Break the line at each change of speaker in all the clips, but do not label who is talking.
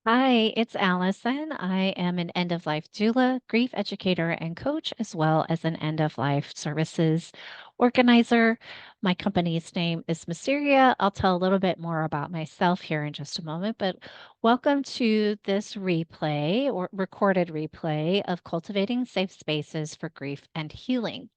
Hi, it's Allison. I am an end of life doula, grief educator, and coach, as well as an end of life services organizer. My company's name is Mysteria. I'll tell a little bit more about myself here in just a moment, but welcome to this replay or recorded replay of Cultivating Safe Spaces for Grief and Healing.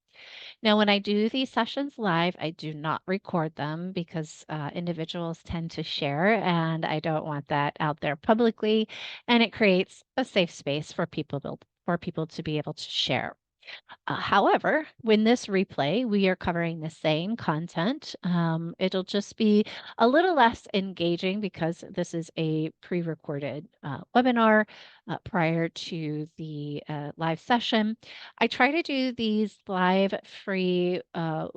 Now, when I do these sessions live, I do not record them because individuals tend to share, and I don't want that out there publicly. And it creates a safe space for people to be able to share. However, when this replay, we are covering the same content. It'll just be a little less engaging because this is a pre recorded webinar prior to the live session. I try to do these live free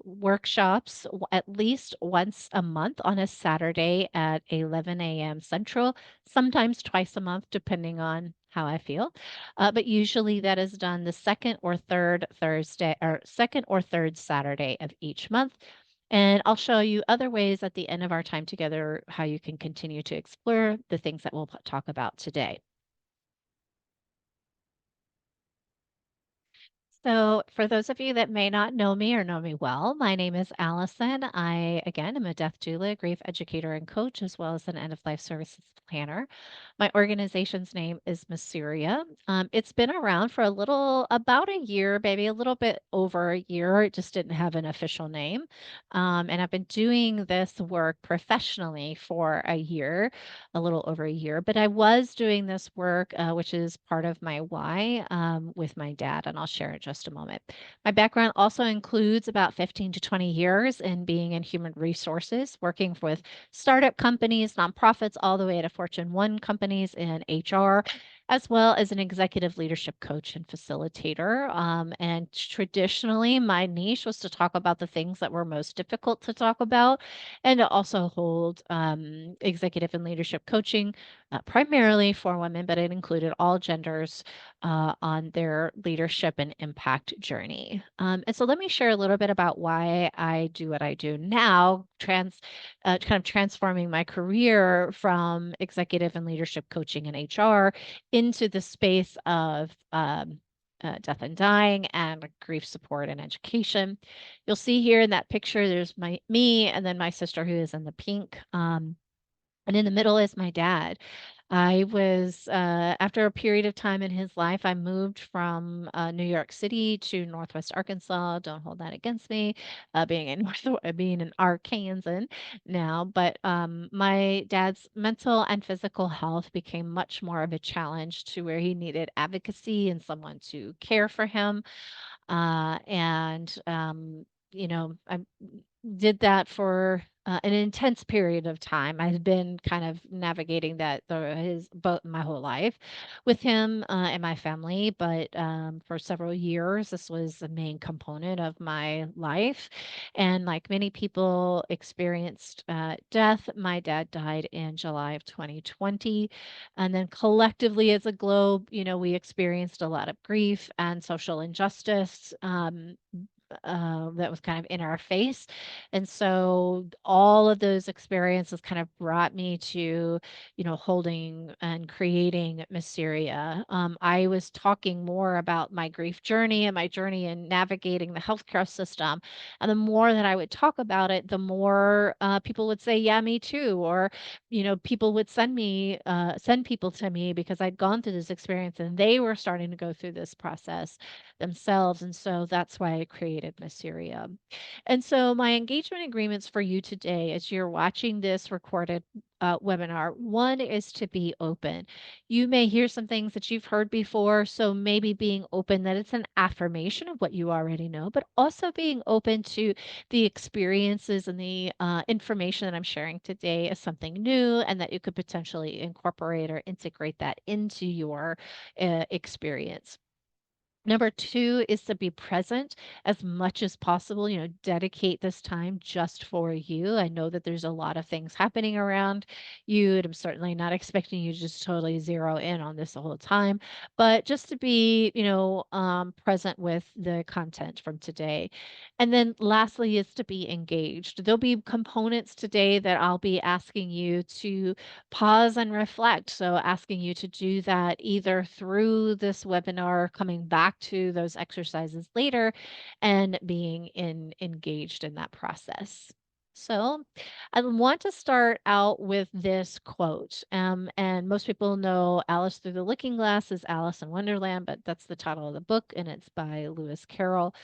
workshops at least once a month on a Saturday at 11 a.m. Central, sometimes twice a month, depending on how I feel. But usually that is done the second or third Thursday or second or third Saturday of each month. And I'll show you other ways at the end of our time together how you can continue to explore the things that we'll talk about today. So, for those of you that may not know me or know me well, my name is Allison. I, again, am a death doula, grief educator, and coach, as well as an end of life services planner. My organization's name is Masuria. It's been around for about a year, maybe a little bit over a year. It just didn't have an official name. And I've been doing this work professionally for a year, a little over a year. But I was doing this work, which is part of my why, with my dad, and I'll share in just a moment. My background also includes about 15 to 20 years in being in human resources, working with startup companies, nonprofits, all the way to Fortune 1 companies in HR, as well as an executive leadership coach and facilitator. And traditionally, my niche was to talk about the things that were most difficult to talk about and to also hold executive and leadership coaching, primarily for women, but it included all genders on their leadership and impact journey. And so let me share a little bit about why I do what I do now, kind of transforming my career from executive and leadership coaching and HR into the space of death and dying and grief support and education. You'll see here in that picture, there's me and then my sister who is in the pink. And in the middle is my dad. I was, after a period of time in his life, I moved from New York City to Northwest Arkansas. Don't hold that against me, being an Arkansan now. But my dad's mental and physical health became much more of a challenge to where he needed advocacy and someone to care for him. And I did that for an intense period of time. I've been kind of navigating that his boat my whole life with him and my family, but for several years, this was the main component of my life. And like many people experienced death, my dad died in July of 2020. And then collectively as a globe, we experienced a lot of grief and social injustice. That was kind of in our face. And so all of those experiences kind of brought me to, holding and creating Mysteria. I was talking more about my grief journey and my journey in navigating the healthcare system. And the more that I would talk about it, the more people would say, yeah, me too. Or, people would send people to me because I'd gone through this experience and they were starting to go through this process themselves. And so that's why I created Mysteria. And so my engagement agreements for you today, as you're watching this recorded webinar, one is to be open. You may hear some things that you've heard before, so maybe being open that it's an affirmation of what you already know, but also being open to the experiences and the information that I'm sharing today as something new and that you could potentially incorporate or integrate that into your experience. Number 2 is to be present as much as possible, dedicate this time just for you. I know that there's a lot of things happening around you, and I'm certainly not expecting you to just totally zero in on this the whole time, but just to be, present with the content from today. And then lastly is to be engaged. There'll be components today that I'll be asking you to pause and reflect. So, asking you to do that either through this webinar, coming back to those exercises later, and being engaged in that process. So, I want to start out with this quote. And most people know Alice Through the Looking Glass is Alice in Wonderland, but that's the title of the book, and it's by Lewis Carroll.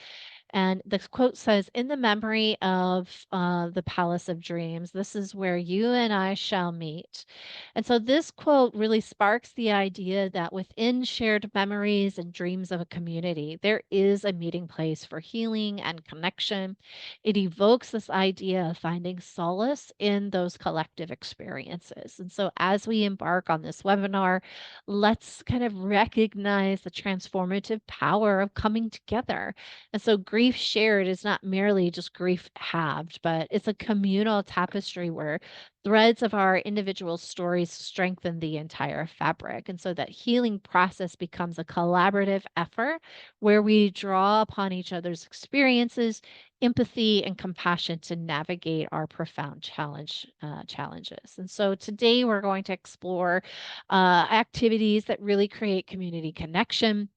And this quote says, "In the memory of the Palace of Dreams, this is where you and I shall meet." And so this quote really sparks the idea that within shared memories and dreams of a community, there is a meeting place for healing and connection. It evokes this idea of finding solace in those collective experiences. And so as we embark on this webinar, let's kind of recognize the transformative power of coming together. And so grief shared is not merely just grief halved, but it's a communal tapestry where threads of our individual stories strengthen the entire fabric. And so that healing process becomes a collaborative effort where we draw upon each other's experiences, empathy, and compassion to navigate our profound challenges. And so today we're going to explore activities that really create community connection.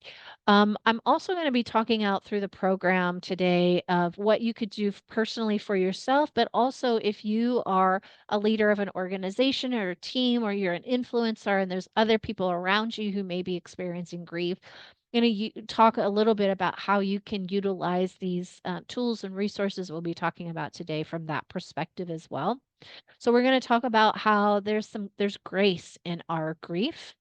I'm also going to be talking out through the program today of what you could do personally for yourself, but also if you are a leader of an organization or a team, or you're an influencer and there's other people around you who may be experiencing grief. You talk a little bit about how you can utilize these tools and resources we'll be talking about today from that perspective as well. So we're going to talk about how there's grace in our grief,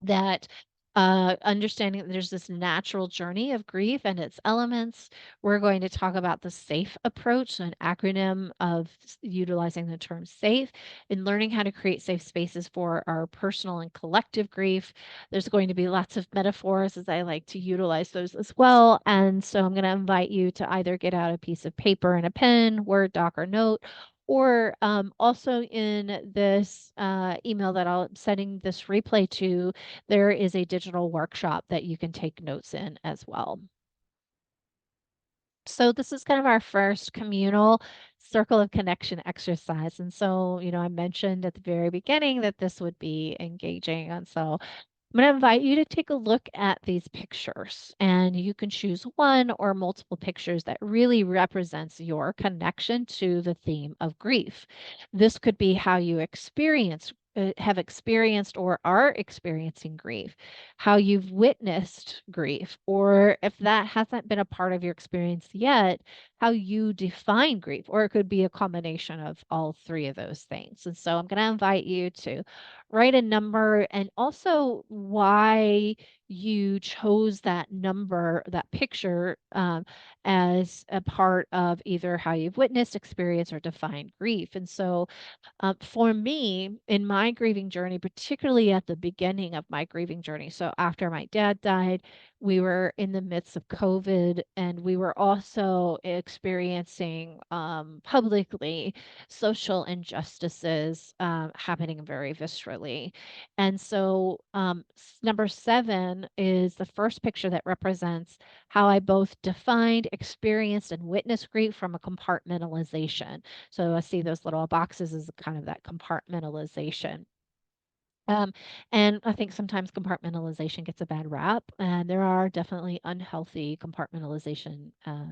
that understanding that there's this natural journey of grief and its elements. We're going to talk about the SAFE approach, so an acronym of utilizing the term SAFE and learning how to create safe spaces for our personal and collective grief. There's going to be lots of metaphors, as I like to utilize those as well. And so I'm going to invite you to either get out a piece of paper and a pen, Word doc, or note, or also in this email that I'll sending this replay to, there is a digital workshop that you can take notes in as well. So this is kind of our first communal circle of connection exercise. And so, I mentioned at the very beginning that this would be engaging. And so I'm going to invite you to take a look at these pictures, and you can choose one or multiple pictures that really represents your connection to the theme of grief. This could be how you have experienced or are experiencing grief, how you've witnessed grief, or if that hasn't been a part of your experience yet, how you define grief, or it could be a combination of all three of those things. And so I'm going to invite you to write a number, and also why you chose that number, that picture, as a part of either how you've witnessed, experienced, or defined grief. And so, for me, in my grieving journey, particularly at the beginning of my grieving journey, so after my dad died, we were in the midst of COVID, and we were also experiencing publicly social injustices happening very viscerally. And so, number 7 is the first picture that represents how I both defined, experienced, and witnessed grief from a compartmentalization. So I see those little boxes as kind of that compartmentalization. Um, and I think sometimes compartmentalization gets a bad rap, and there are definitely unhealthy compartmentalization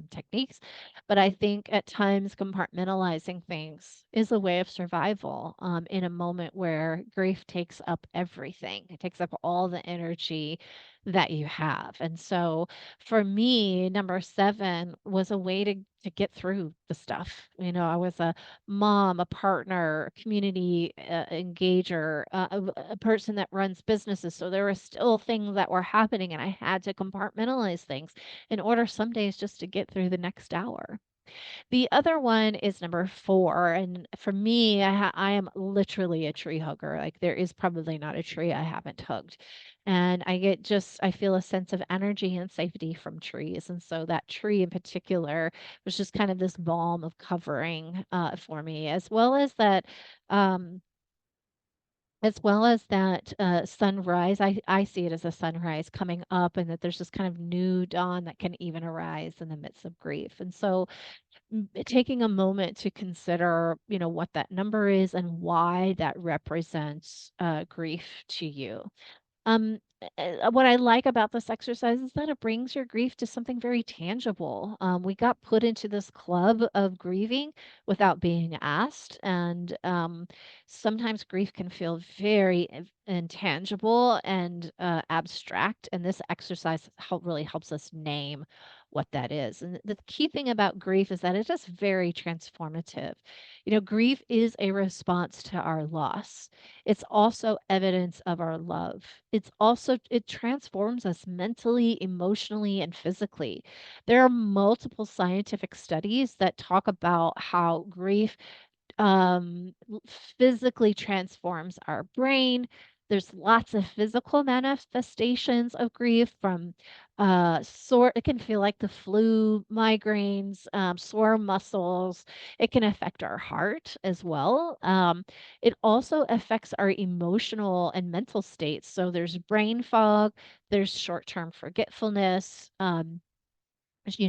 techniques. But I think at times compartmentalizing things is a way of survival in a moment where grief takes up everything. It takes up all the energy that you have. And so for me, number 7 was a way to get through the stuff. I was a mom, a partner, a community engager, a person that runs businesses. So there were still things that were happening, and I had to compartmentalize things in order some days just to get through the next hour. The other one is number 4, and for me, I am literally a tree hugger, like, there is probably not a tree I haven't hugged, and I feel a sense of energy and safety from trees, and so that tree in particular was just kind of this balm of covering, for me, um sunrise. I see it as a sunrise coming up and that there's this kind of new dawn that can even arise in the midst of grief, and so taking a moment to consider, what that number is and why that represents grief to you. What I like about this exercise is that it brings your grief to something very tangible. We got put into this club of grieving without being asked, and sometimes grief can feel very intangible and abstract. And this exercise really helps us name what that is. And the key thing about grief is that it is very transformative. Grief is a response to our loss. It's also evidence of our love. It transforms us mentally, emotionally, and physically. There are multiple scientific studies that talk about how grief physically transforms our brain. There's lots of physical manifestations of grief from it can feel like the flu, migraines, sore muscles. It can affect our heart as well. It also affects our emotional and mental states. So there's brain fog, there's short-term forgetfulness,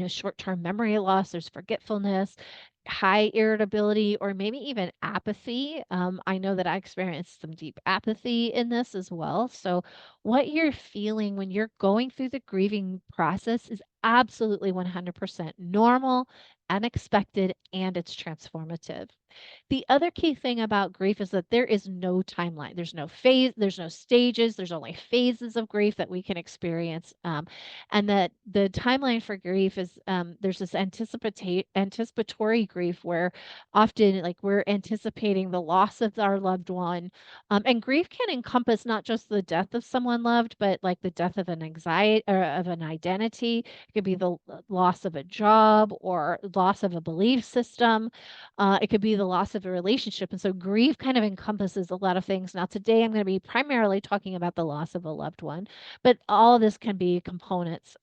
short-term memory loss, there's forgetfulness, high irritability, or maybe even apathy. I know that I experienced some deep apathy in this as well. So, what you're feeling when you're going through the grieving process is absolutely 100% normal, unexpected, and it's transformative. The other key thing about grief is that there is no timeline. There's no stages, there's only phases of grief that we can experience. And that the timeline for grief is there's this anticipatory grief where often like we're anticipating the loss of our loved one. And grief can encompass not just the death of someone loved, but like the death of an anxiety or of an identity. It could be the loss of a job or loss of a belief system. It could be the loss of a relationship. And so grief kind of encompasses a lot of things. Now, today I'm going to be primarily talking about the loss of a loved one, but all of this can be components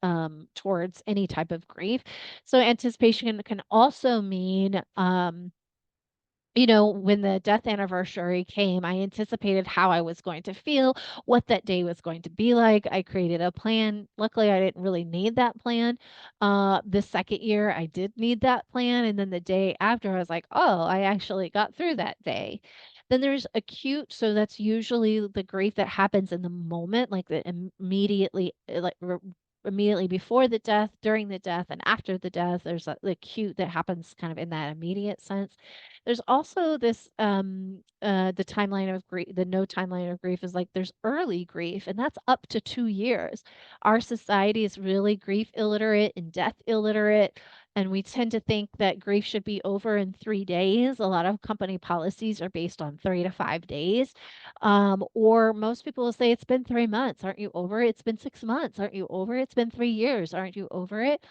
towards any type of grief. So anticipation can also mean, when the death anniversary came, I anticipated how I was going to feel, what that day was going to be like. I created a plan. Luckily, I didn't really need that plan. The second year, I did need that plan. And then the day after, I was like, oh, I actually got through that day. Then there's acute. So that's usually the grief that happens in the moment, like immediately before the death, during the death, and after the death. There's the acute that happens kind of in that immediate sense. There's also this, the no timeline of grief is like there's early grief, and that's up to 2 years. Our society is really grief illiterate and death illiterate, and we tend to think that grief should be over in 3 days. A lot of company policies are based on 3 to 5 days. Or most people will say, "It's been 3 months. Aren't you over it? It's been 6 months. Aren't you over it? It's been 3 years. Aren't you over it?"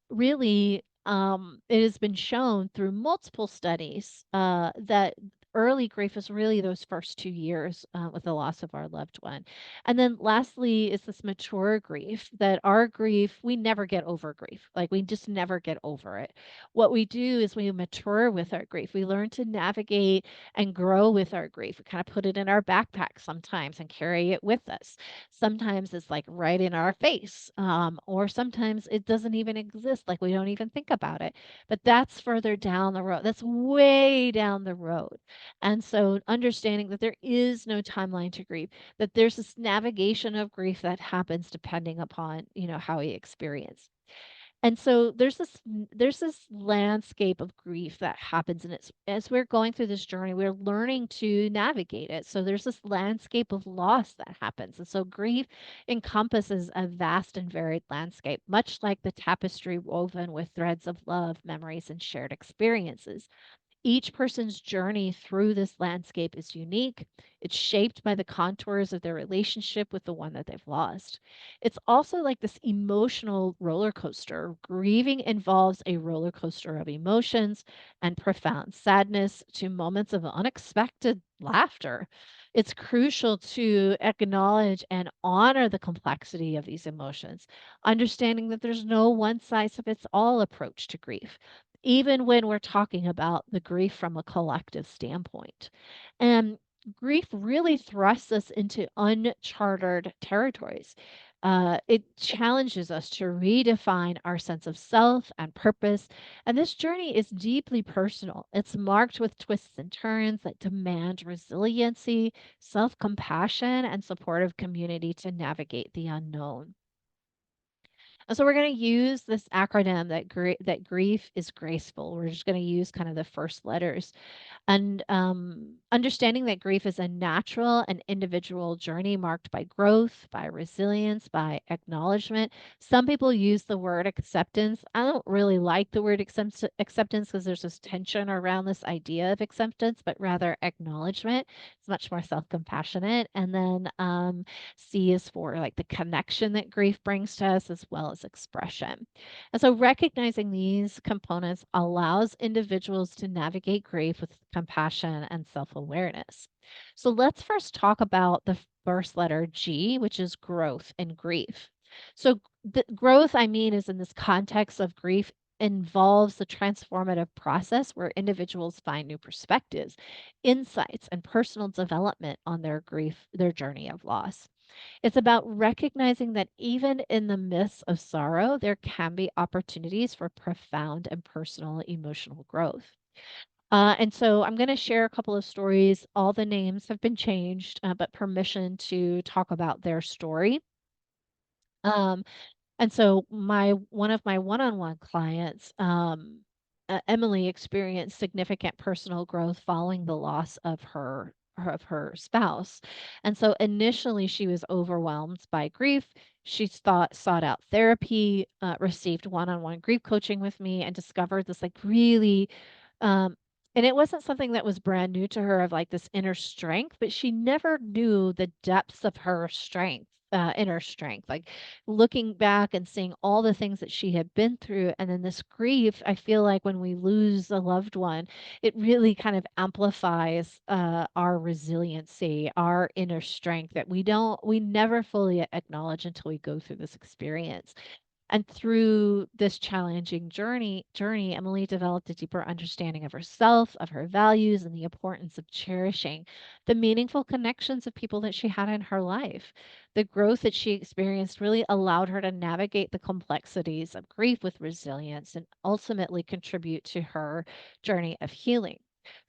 Really, it has been shown through multiple studies that early grief is really those first 2 years with the loss of our loved one. And then lastly is this mature grief that our grief, we never get over grief. Like we just never get over it. What we do is we mature with our grief. We learn to navigate and grow with our grief. We kind of put it in our backpack sometimes and carry it with us. Sometimes it's like right in our face, or sometimes it doesn't even exist, like we don't even think about it. But that's further down the road. That's way down the road. And so understanding that there is no timeline to grief, that there's this navigation of grief that happens depending upon, how we experience. And so there's this landscape of grief that happens, and it's as we're going through this journey, we're learning to navigate it. So there's this landscape of loss that happens. And so grief encompasses a vast and varied landscape, much like the tapestry woven with threads of love, memories, and shared experiences. Each person's journey through this landscape is unique. It's shaped by the contours of their relationship with the one that they've lost. It's also like this emotional roller coaster. Grieving involves a roller coaster of emotions and profound sadness to moments of unexpected laughter. It's crucial to acknowledge and honor the complexity of these emotions, understanding that there's no one size fits all approach to grief, even when we're talking about the grief from a collective standpoint. And grief really thrusts us into uncharted territories. It challenges us to redefine our sense of self and purpose. And this journey is deeply personal. It's marked with twists and turns that demand resiliency, self compassion, and supportive community to navigate the unknown. And so we're going to use this acronym that grief is graceful. We're just going to use kind of the first letters. And understanding that grief is a natural and individual journey marked by growth, by resilience, by acknowledgement. Some people use the word acceptance. I don't really like the word acceptance because there's this tension around this idea of acceptance, but rather acknowledgement. It's much more self compassionate. And then C is for like the connection that grief brings to us as well as expression. And so recognizing these components allows individuals to navigate grief with compassion and self awareness. So let's first talk about the first letter G, which is growth and grief. So, the growth, I mean, is in this context of grief involves the transformative process where individuals find new perspectives, insights, and personal development on their grief, their journey of loss. It's about recognizing that even in the midst of sorrow, there can be opportunities for profound and personal emotional growth. And so I'm going to share a couple of stories. All the names have been changed, but permission to talk about their story. Um, and so my one of my one-on-one clients, Emily, experienced significant personal growth following the loss of her spouse. And so initially she was overwhelmed by grief. She sought out therapy, received one-on-one grief coaching with me, and discovered this like really um and it wasn't something that was brand new to her of like this inner strength, but she never knew the depths of her strength, inner strength. Like looking back and seeing all the things that she had been through, and then this grief, I feel like when we lose a loved one, it really kind of amplifies our resiliency, our inner strength that we never fully acknowledge until we go through this experience. And through this challenging journey, Emily developed a deeper understanding of herself, of her values, and the importance of cherishing the meaningful connections of people that she had in her life. The growth that she experienced really allowed her to navigate the complexities of grief with resilience and ultimately contribute to her journey of healing.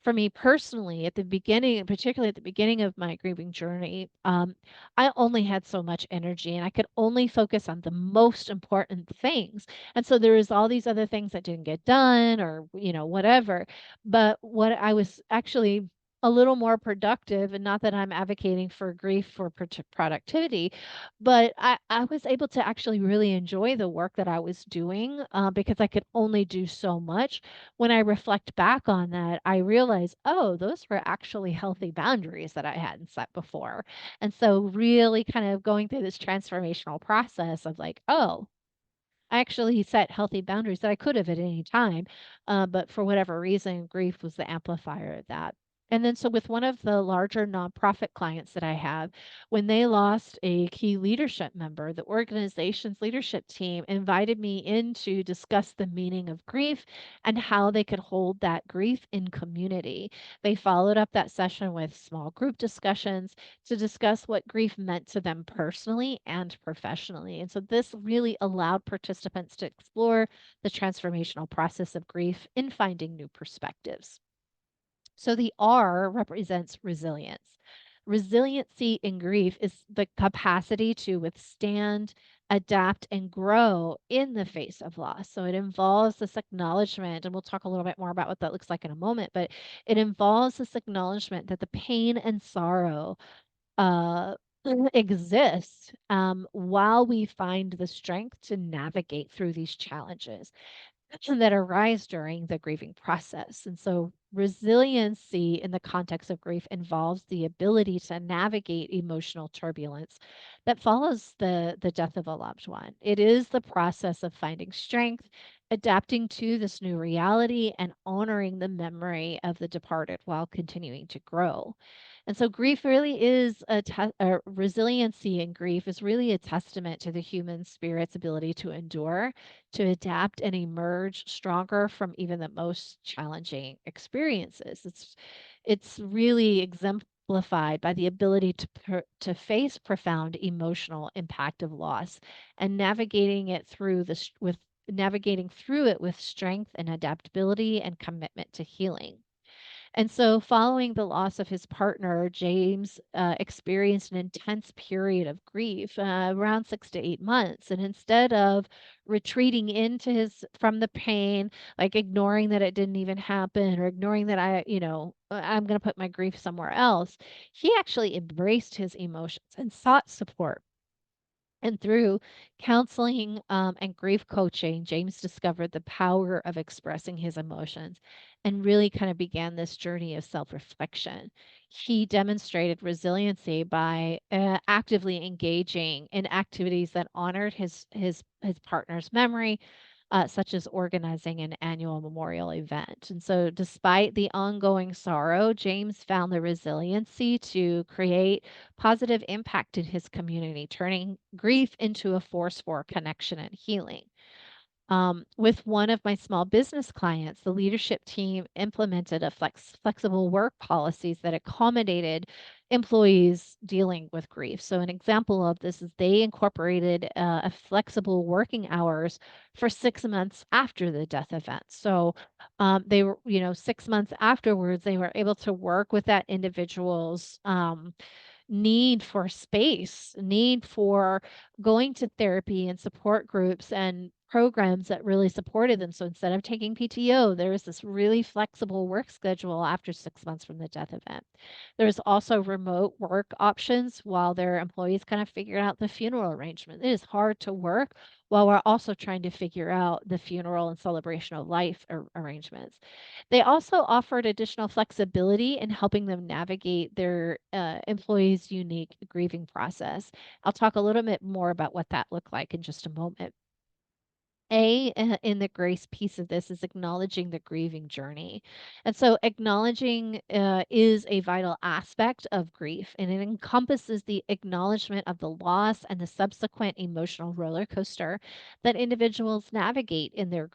For me personally, at the beginning, particularly at the beginning of my grieving journey, I only had so much energy and I could only focus on the most important things. And so there was all these other things that didn't get done or, whatever. But what I was actually a little more productive, and not that I'm advocating for grief for productivity, but I was able to actually really enjoy the work that I was doing because I could only do so much. When I reflect back on that, I realize, oh, those were actually healthy boundaries that I hadn't set before. And so really kind of going through this transformational process of like, oh, I actually set healthy boundaries that I could have at any time, but for whatever reason, grief was the amplifier of that. And then, so with one of the larger nonprofit clients that I have, when they lost a key leadership member, the organization's leadership team invited me in to discuss the meaning of grief and how they could hold that grief in community. They followed up that session with small group discussions to discuss what grief meant to them personally and professionally. And so this really allowed participants to explore the transformational process of grief in finding new perspectives. So the R represents resilience. Resiliency in grief is the capacity to withstand, adapt, and grow in the face of loss. So it involves this acknowledgement, and we'll talk a little bit more about what that looks like in a moment, but it involves this acknowledgement that the pain and sorrow uh, exist while we find the strength to navigate through these challenges. that arise during the grieving process. And so, resiliency in the context of grief involves the ability to navigate emotional turbulence that follows the death of a loved one. It is the process of finding strength, adapting to this new reality, and honoring the memory of the departed while continuing to grow. And so grief really is resiliency in grief is really a testament to the human spirit's ability to endure, to adapt and emerge stronger from even the most challenging experiences. It's really exemplified by the ability to face profound emotional impact of loss and navigating through it with strength and adaptability and commitment to healing. And so, following the loss of his partner, James experienced an intense period of grief, around 6 to 8 months. And instead of retreating into his from the pain, like ignoring that it didn't even happen or ignoring that I'm going to put my grief somewhere else, he actually embraced his emotions and sought support. And through counseling and grief coaching, James discovered the power of expressing his emotions and really kind of began this journey of self reflection. He demonstrated resiliency by actively engaging in activities that honored his partner's memory, such as organizing an annual memorial event. And so, despite the ongoing sorrow, James found the resiliency to create positive impact in his community, turning grief into a force for connection and healing. With one of my small business clients, the leadership team implemented a flexible work policies that accommodated employees dealing with grief. So, an example of this is they incorporated a flexible working hours for 6 months after the death event. So, they were, 6 months afterwards, they were able to work with that individual's need for space, need for going to therapy and support groups and programs that really supported them. So instead of taking PTO, there was this really flexible work schedule after 6 months from the death event. There's also remote work options while their employees kind of figured out the funeral arrangement. It is hard to work while we're also trying to figure out the funeral and celebration of life arrangements. They also offered additional flexibility in helping them navigate their employees' unique grieving process. I'll talk a little bit more about what that looked like in just a moment. In the grace piece of this is acknowledging the grieving journey. And so acknowledging is a vital aspect of grief, and it encompasses the acknowledgement of the loss and the subsequent emotional roller coaster that individuals navigate in their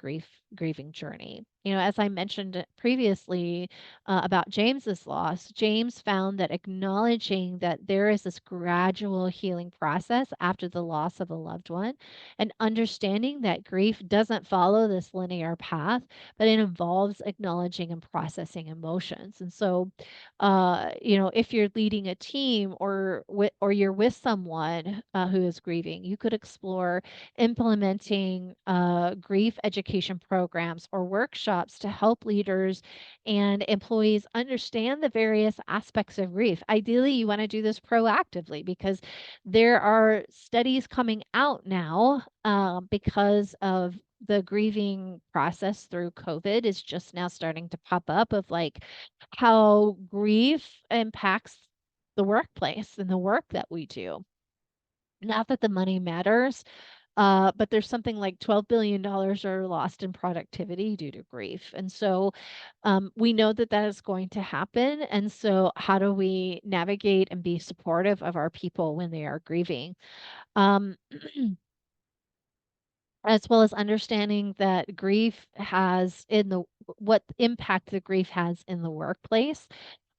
grieving journey. As I mentioned previously about James's loss, James found that acknowledging that there is this gradual healing process after the loss of a loved one and understanding that grief doesn't follow this linear path, but it involves acknowledging and processing emotions. And so, if you're leading a team or you're with someone who is grieving, you could explore implementing grief education programs or workshops to help leaders and employees understand the various aspects of grief. Ideally, you want to do this proactively because there are studies coming out now because of the grieving process through COVID is just now starting to pop up of like how grief impacts the workplace and the work that we do. Not that the money matters, but there's something like $12 billion are lost in productivity due to grief. And so we know that that is going to happen. And so, how do we navigate and be supportive of our people when they are grieving? Um, as well as understanding that grief has in the what impact the grief has in the workplace,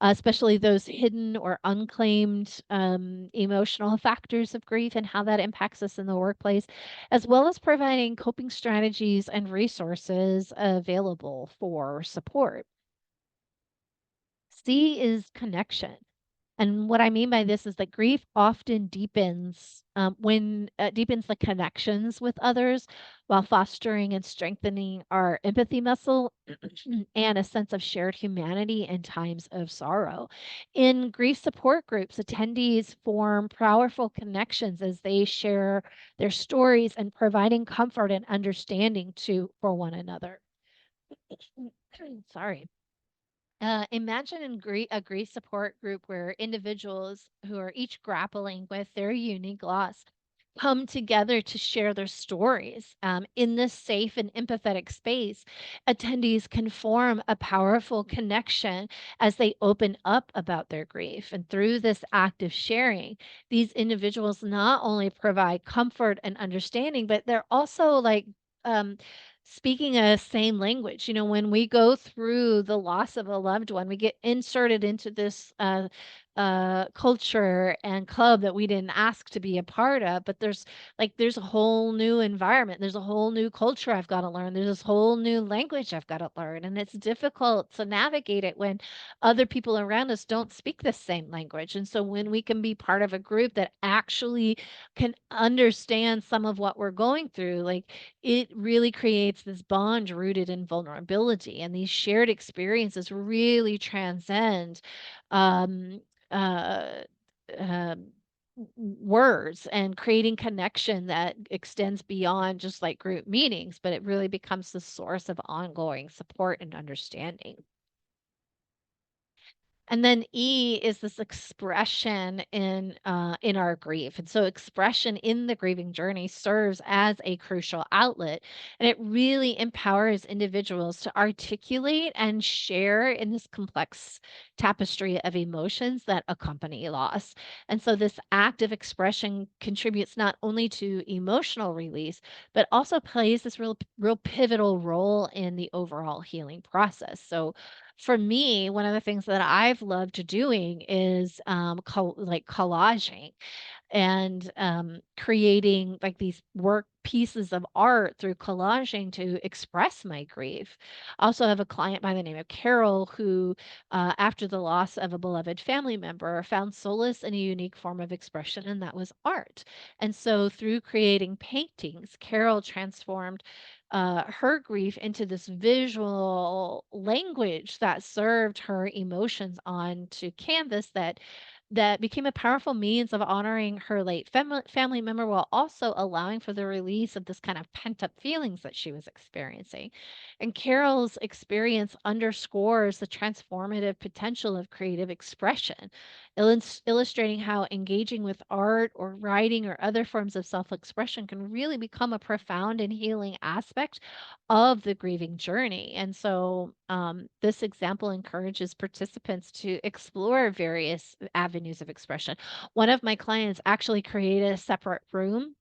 especially those hidden or unclaimed emotional factors of grief and how that impacts us in the workplace, as well as providing coping strategies and resources available for support. C is connection. And what I mean by this is that grief often deepens when deepens the connections with others while fostering and strengthening our empathy muscle and a sense of shared humanity in times of sorrow. In grief support groups, attendees form powerful connections as they share their stories and providing comfort and understanding to for one another. Sorry. Imagine a grief support group where individuals who are each grappling with their unique loss come together to share their stories. In this safe and empathetic space, attendees can form a powerful connection as they open up about their grief. And through this act of sharing, these individuals not only provide comfort and understanding, but they're also um, speaking a same language. You know, when we go through the loss of a loved one, we get inserted into this culture and club that we didn't ask to be a part of. But there's a whole new environment. There's a whole new culture I've got to learn. There's this whole new language I've got to learn. And it's difficult to navigate it when other people around us don't speak the same language. And so when we can be part of a group that actually can understand some of what we're going through, like it really creates this bond rooted in vulnerability, and these shared experiences really transcend um, uh, um, words and creating connection that extends beyond just like group meetings, but it really becomes the source of ongoing support and understanding. And then E is this expression in our grief. And so expression in the grieving journey serves as a crucial outlet, and it really empowers individuals to articulate and share in this complex tapestry of emotions that accompany loss. And so this act of expression contributes not only to emotional release, but also plays this real pivotal role in the overall healing process. So for me, one of the things that I've loved doing is, collaging and creating like these work pieces of art through collaging to express my grief. I also have a client by the name of Carol who, after the loss of a beloved family member, found solace in a unique form of expression, and that was art. And so, through creating paintings, Carol transformed her grief into this visual language that served her emotions onto canvas that became a powerful means of honoring her late family member while also allowing for the release of this kind of pent up feelings that she was experiencing. And Carol's experience underscores the transformative potential of creative expression, illustrating how engaging with art or writing or other forms of self expression can really become a profound and healing aspect of the grieving journey. And so, this example encourages participants to explore various avenues of expression. One of my clients actually created a separate room,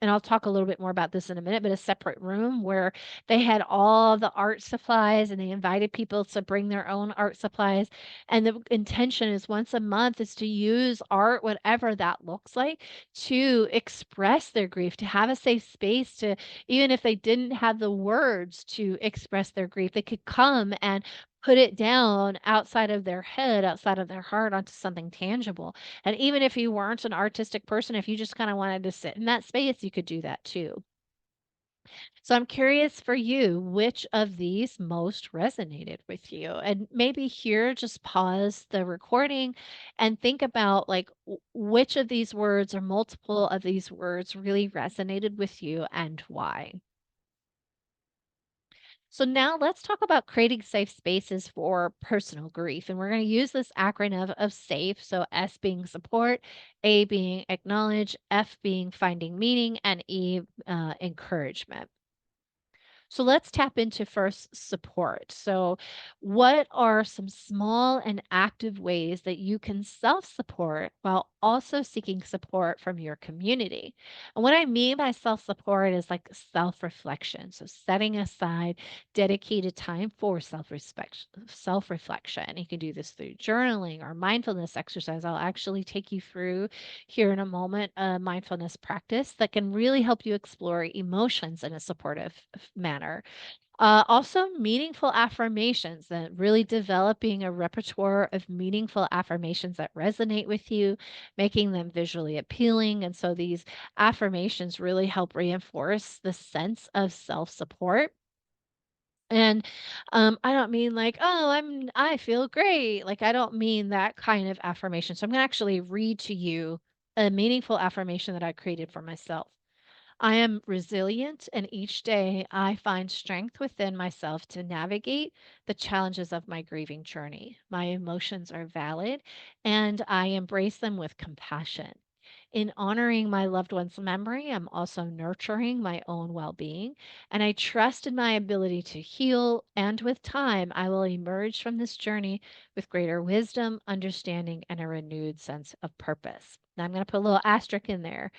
and I'll talk a little bit more about this in a minute, but a separate room where they had all the art supplies and they invited people to bring their own art supplies. And the intention is once a month is to use art, whatever that looks like, to express their grief, to have a safe space to, even if they didn't have the words to express their grief, they could come and put it down outside of their head, outside of their heart onto something tangible. And even if you weren't an artistic person, if you just kinda wanted to sit in that space, you could do that too. So I'm curious for you, which of these most resonated with you? And maybe here, just pause the recording and think about like which of these words or multiple of these words really resonated with you and why. So now let's talk about creating safe spaces for personal grief. And we're going to use this acronym of SAFE. So S being support, A being acknowledge, F being finding meaning, and E encouragement. So let's tap into first support. So, what are some small and active ways that you can self support while also seeking support from your community? And what I mean by self support is like self reflection. So, setting aside dedicated time for self reflection. You can do this through journaling or mindfulness exercise. I'll actually take you through here in a moment a mindfulness practice that can really help you explore emotions in a supportive manner. Also, meaningful affirmations, that really developing a repertoire of meaningful affirmations that resonate with you, making them visually appealing. And so these affirmations really help reinforce the sense of self support. And I don't mean like, oh, I feel great. Like, I don't mean that kind of affirmation. So I'm going to actually read to you a meaningful affirmation that I created for myself. I am resilient, and each day I find strength within myself to navigate the challenges of my grieving journey. My emotions are valid, and I embrace them with compassion. In honoring my loved one's memory, I'm also nurturing my own well being, and I trust in my ability to heal. And with time, I will emerge from this journey with greater wisdom, understanding, and a renewed sense of purpose. Now, I'm going to put a little asterisk in there.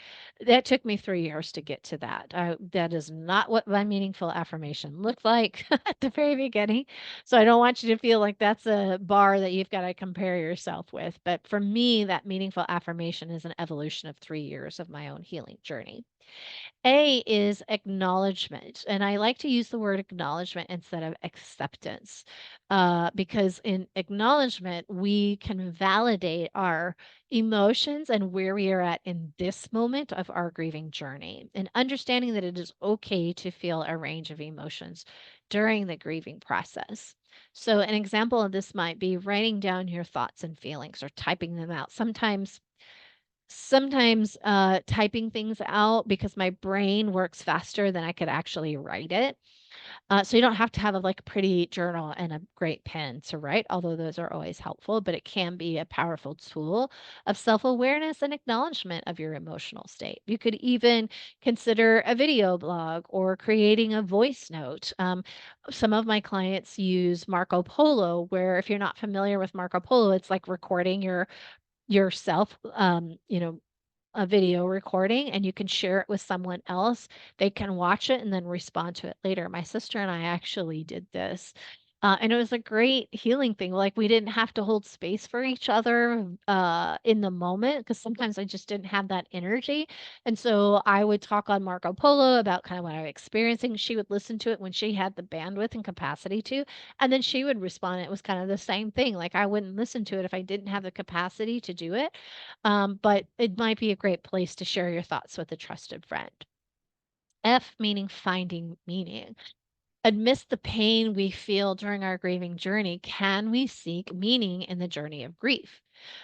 That took me 3 years to get to that. That is not what my meaningful affirmation looked like at the very beginning. So I don't want you to feel like that's a bar that you've got to compare yourself with. But for me, that meaningful affirmation is an evolution of 3 years of my own healing journey. A is acknowledgement, and I like to use the word acknowledgement instead of acceptance, because in acknowledgement, we can validate our emotions and where we are at in this moment of our grieving journey, and understanding that it is okay to feel a range of emotions during the grieving process. So, an example of this might be writing down your thoughts and feelings or typing them out. Sometimes, typing things out because my brain works faster than I could actually write it. So you don't have to have a like pretty journal and a great pen to write, although those are always helpful, but it can be a powerful tool of self-awareness and acknowledgement of your emotional state. You could even consider a video blog or creating a voice note. Some of my clients use Marco Polo, where if you're not familiar with Marco Polo, it's like recording yourself, a video recording, and you can share it with someone else. They can watch it and then respond to it later. My sister and I actually did this. And it was a great healing thing. Like, we didn't have to hold space for each other in the moment because sometimes I just didn't have that energy. And so I would talk on Marco Polo about kind of what I was experiencing. She would listen to it when she had the bandwidth and capacity to, and then she would respond. It was kind of the same thing. Like, I wouldn't listen to it if I didn't have the capacity to do it, but it might be a great place to share your thoughts with a trusted friend. F meaning finding meaning. Amidst the pain we feel during our grieving journey, can we seek meaning in the journey of grief?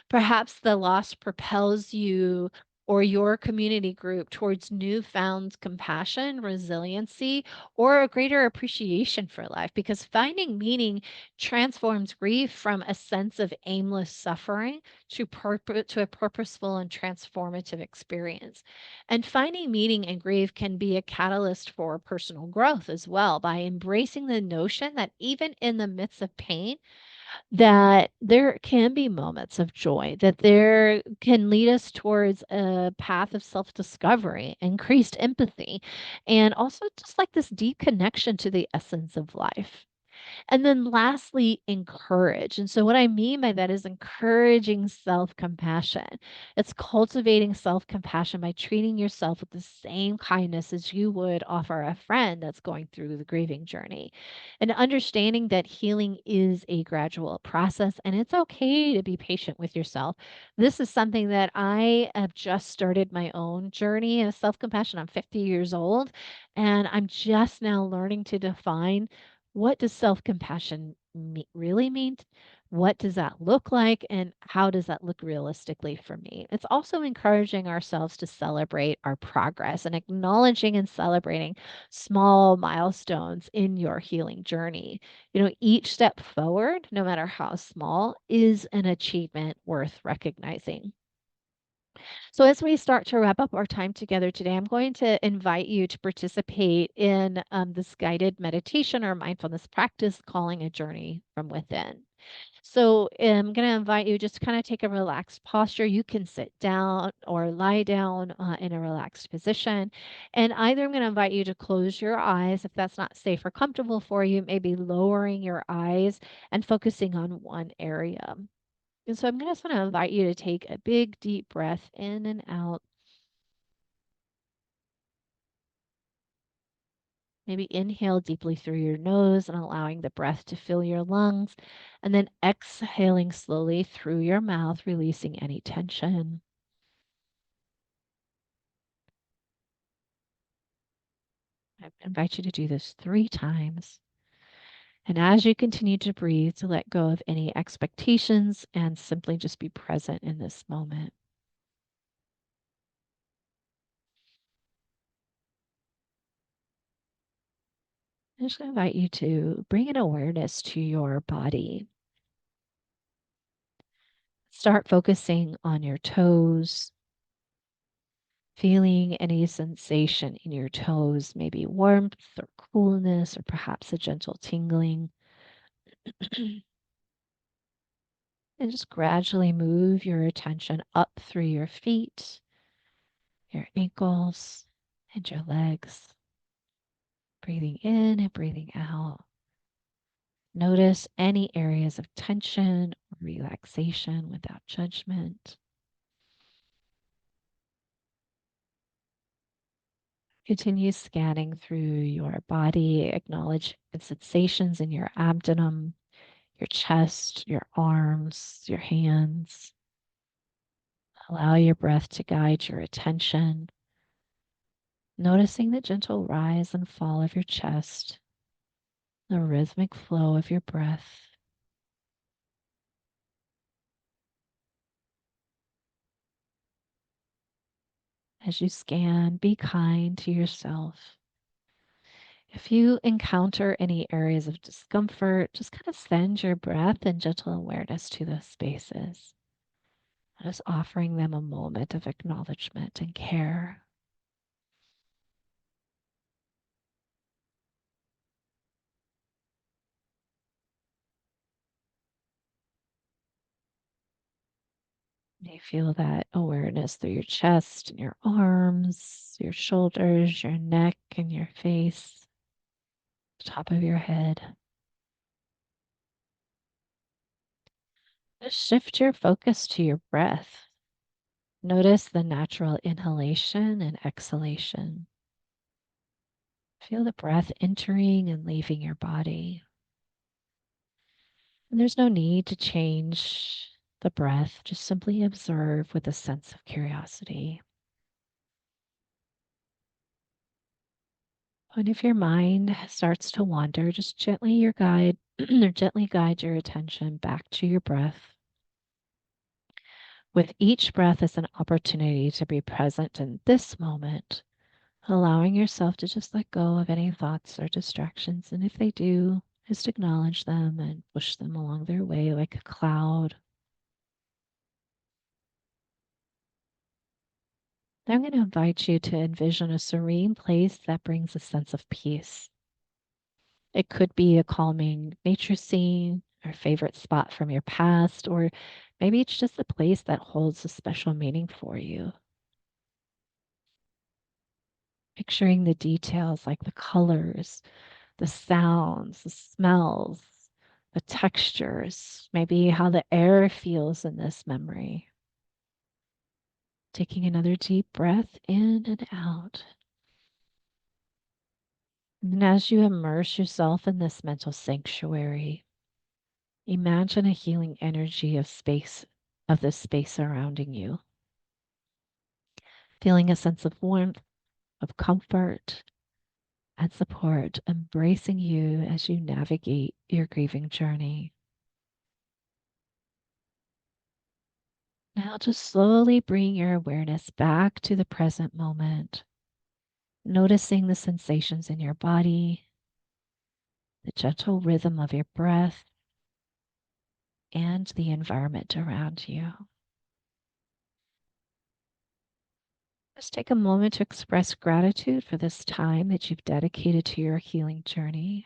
Perhaps the loss propels you or your community group towards newfound compassion, resiliency, or a greater appreciation for life, because finding meaning transforms grief from a sense of aimless suffering to a purposeful and transformative experience. And finding meaning in grief can be a catalyst for personal growth as well, by embracing the notion that even in the midst of pain, that there can be moments of joy, that there can lead us towards a path of self-discovery, increased empathy, and also just like this deep connection to the essence of life. And then lastly, encourage. And so, what I mean by that is encouraging self compassion. It's cultivating self compassion by treating yourself with the same kindness as you would offer a friend that's going through the grieving journey. And understanding that healing is a gradual process, and it's okay to be patient with yourself. This is something that I have just started my own journey of self compassion. I'm 50 years old, and I'm just now learning to define, what does self-compassion really mean? What does that look like? And how does that look realistically for me? It's also encouraging ourselves to celebrate our progress and acknowledging and celebrating small milestones in your healing journey. Each step forward, no matter how small, is an achievement worth recognizing. So, as we start to wrap up our time together today, I'm going to invite you to participate in this guided meditation or mindfulness practice, calling a journey from within. So, I'm going to invite you just to kind of take a relaxed posture. You can sit down or lie down in a relaxed position. And either I'm going to invite you to close your eyes if that's not safe or comfortable for you, maybe lowering your eyes and focusing on one area. And so I'm gonna just want to invite you to take a big, deep breath in and out. Maybe inhale deeply through your nose and allowing the breath to fill your lungs, and then exhaling slowly through your mouth, releasing any tension. I invite you to do this 3 times. And as you continue to breathe, to let go of any expectations and simply just be present in this moment. I'm just going to invite you to bring an awareness to your body. Start focusing on your toes, feeling any sensation in your toes, maybe warmth or coolness, or perhaps a gentle tingling. And just gradually move your attention up through your feet, your ankles, and your legs. Breathing in and breathing out. Notice any areas of tension or relaxation without judgment. Continue scanning through your body. Acknowledge the sensations in your abdomen, your chest, your arms, your hands. Allow your breath to guide your attention. Noticing the gentle rise and fall of your chest, the rhythmic flow of your breath. As you scan, be kind to yourself. If you encounter any areas of discomfort, just kind of send your breath and gentle awareness to those spaces. Just offering them a moment of acknowledgement and care. You feel that awareness through your chest and your arms, your shoulders, your neck, and your face, top of your head. Just shift your focus to your breath. Notice the natural inhalation and exhalation. Feel the breath entering and leaving your body. And there's no need to change the breath, just simply observe with a sense of curiosity. And if your mind starts to wander, just gently your guide or gently guide your attention back to your breath. With each breath as an opportunity to be present in this moment, allowing yourself to just let go of any thoughts or distractions. And if they do, just acknowledge them and push them along their way like a cloud. I'm going to invite you to envision a serene place that brings a sense of peace. It could be a calming nature scene or favorite spot from your past, or maybe it's just a place that holds a special meaning for you. Picturing the details like the colors, the sounds, the smells, the textures, maybe how the air feels in this memory. Taking another deep breath in and out. And as you immerse yourself in this mental sanctuary, imagine a healing energy of this space surrounding you, feeling a sense of warmth, of comfort, and support, embracing you as you navigate your grieving journey. Now just slowly bring your awareness back to the present moment, noticing the sensations in your body, the gentle rhythm of your breath, and the environment around you. Just take a moment to express gratitude for this time that you've dedicated to your healing journey.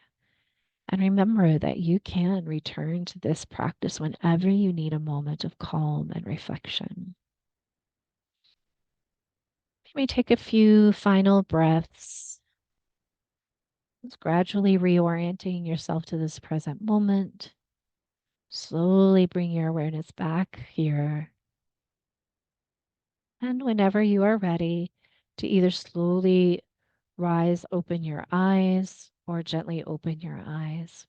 And remember that you can return to this practice whenever you need a moment of calm and reflection. Maybe take a few final breaths, just gradually reorienting yourself to this present moment. Slowly bring your awareness back here. And whenever you are ready to either slowly Rise, open your eyes, or gently open your eyes.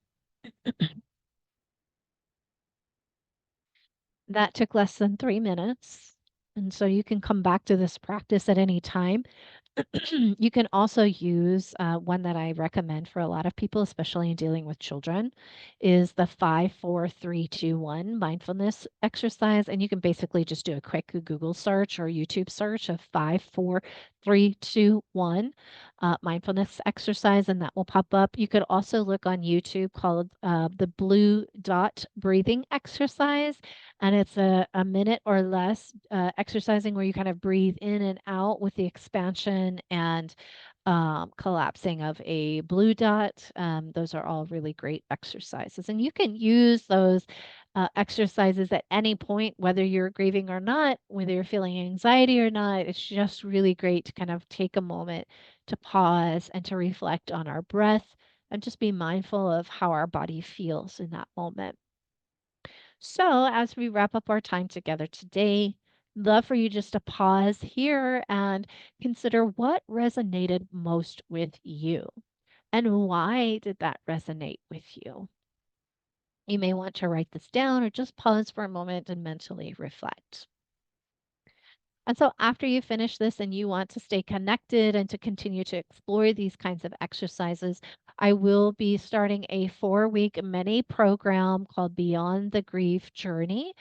That took less than 3 minutes. And so you can come back to this practice at any time. You can also use one that I recommend for a lot of people, especially in dealing with children, is the 5, 4, 3, 2, 1 mindfulness exercise. And you can basically just do a quick Google search or YouTube search of 5, 4, 3, 2, 1 mindfulness exercise, and that will pop up. You could also look on YouTube called the blue dot breathing exercise, and it's a minute or less exercising where you kind of breathe in and out with the expansion and collapsing of a blue dot. Those are all really great exercises. And you can use those exercises at any point, whether you're grieving or not, whether you're feeling anxiety or not. It's just really great to kind of take a moment to pause and to reflect on our breath and just be mindful of how our body feels in that moment. So, as we wrap up our time together today, love for you just to pause here and consider what resonated most with you and why did that resonate with you. You may want to write this down or just pause for a moment and mentally reflect. And so, after you finish this and you want to stay connected and to continue to explore these kinds of exercises, I will be starting a 4 week mini program called Beyond the Grief Journey,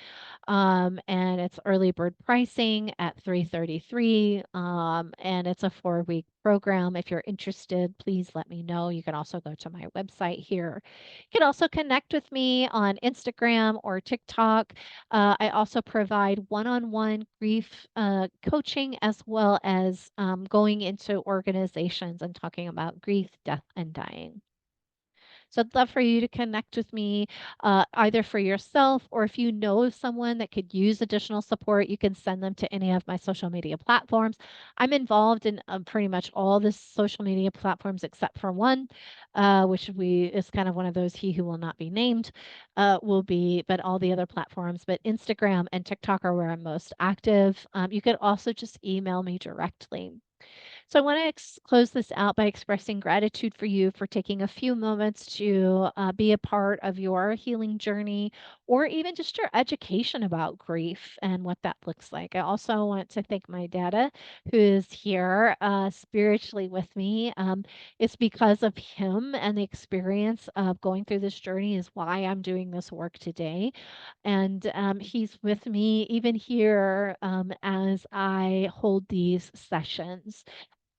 and it's early bird pricing at 333, and it's a 4 week program. If you're interested, please let me know. You can also go to my website here. You can also connect with me on Instagram or TikTok. I also provide one-on-one grief coaching as well as going into organizations and talking about grief, death, and dying. So I'd love for you to connect with me, either for yourself or if you know someone that could use additional support, you can send them to any of my social media platforms. I'm involved in pretty much all the social media platforms except for one, which we is kind of one of those he who will not be named will be, but all the other platforms. But Instagram and TikTok are where I'm most active. You could also just email me directly. So I want to close this out by expressing gratitude for you for taking a few moments to be a part of your healing journey or even just your education about grief and what that looks like. I also want to thank my dada who is here spiritually with me. It's because of him and the experience of going through this journey is why I'm doing this work today. And he's with me even here as I hold these sessions.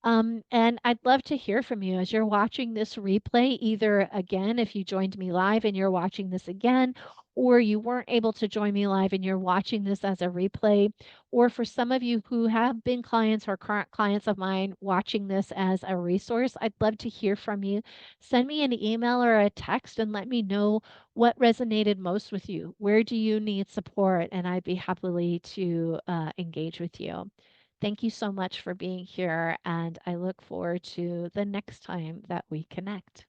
And I'd love to hear from you as you're watching this replay, either again, if you joined me live and you're watching this again, or you weren't able to join me live and you're watching this as a replay, or for some of you who have been clients or current clients of mine watching this as a resource, I'd love to hear from you. Send me an email or a text and let me know what resonated most with you. Where do you need support? And I'd be happily to engage with you. Thank you so much for being here, and I look forward to the next time that we connect.